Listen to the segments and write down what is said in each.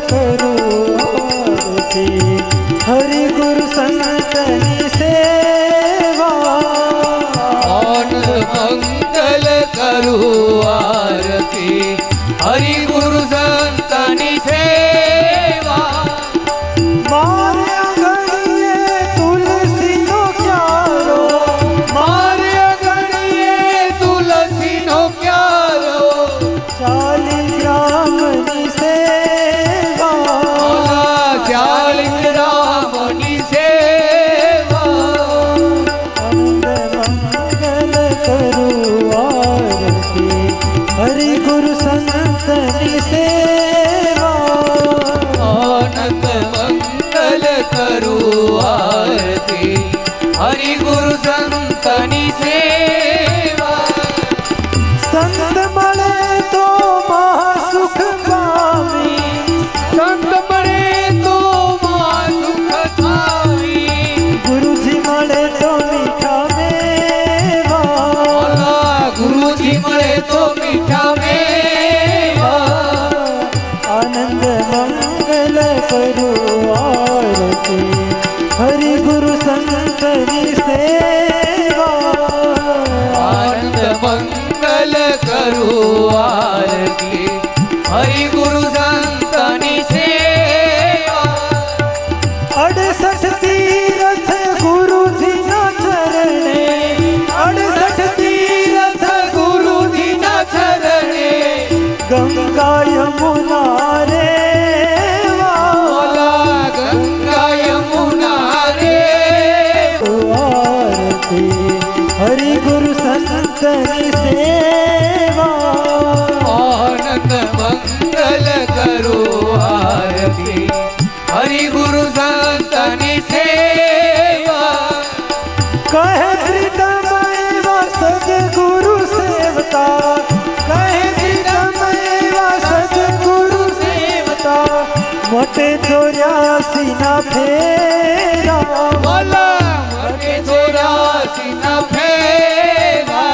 करूं आरती, हरि गुरु संतनी सेवा। आनंद मंगल करूं आरती, हरि गुरु संतनी सेवा। मारे गणिये तुलसी नो क्यारो, मारे गणिये तुलसी नो क्यारो, शालिग्राम नी सेवा। शालिग्राम नी सेवा। आनंद मंगल करूं आरती, हरि गुरु संतनी सेवा। आनंद मंगल करूं आरती, हरि गुरु संतनी सेवा। संत मळे तो महासुख पामी, संत मळे तो महासुख थावी, गुरुजी मळे तो मीठा मेवा। गुरुजी मळे तो मीठा मेवा। आनंद मंगल करूं आरती, हरि गुरु संतनी सेवा। आनंद मंगल करूं आरती, हरि गुरु संतनी सेवा। 68 तीरथ गुरुजी ना चरणे, 68 तीरथ गुरुजी ना चरणे, गंगा यमुना रेवा। गंगा यमुना रे। आरती, हरि गुरु संतनी सेवा। आनंद मंगल करूं आरती, हरि गुरु संतनी सेवा। कहे प्रीतम एवा सद्गुरु सेवता, कहे प्रीतम एवा सद्गुरु सेवता। मोटे 84 ना फेरा, बोला मोटे 84 न फेरा।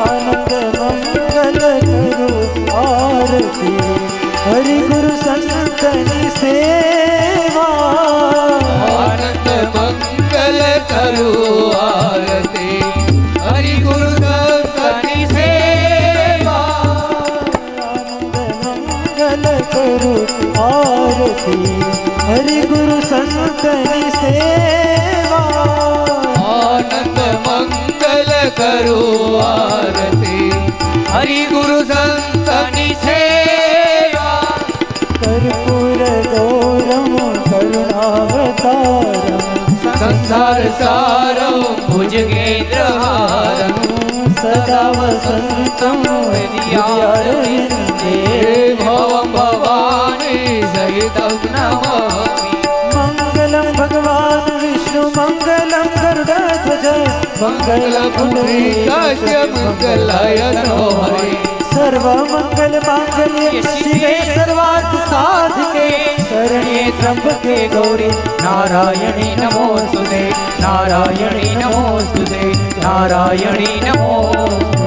आनंद मंगल करूं आरती, हरि गुरु संतनी सेवा। आनंद मंगल करूं आरती, हरि गुरु संतनी सेवा। आनंद मंगल करूं आरती, हरि गुरु संतनी सेवा। आनंद मंगल करूं आरती, हरि गुरु संतनी सेवा। कर्पूर गौरम करुणावतारम, संसार सारं भुजगेन्द्रहारं, सदा वसन्तं हृदयारविन्दे। भवं भवानी सहितं नमामि। मङ्गलं भगवान् विष्णु, मङ्गलं गरुडध्वज, मङ्गलपुण्डरीकास्य मङ्गलाय हरि। सर्वमङ्गलमाङ्गल्ये शिवे सर्वार्थसाधिके, शरण्ये त्र्यम्बके गौरी नारायणी नमोस्तुते, नारायणी नमोस्तुते, नारायणी नमोस्तुते।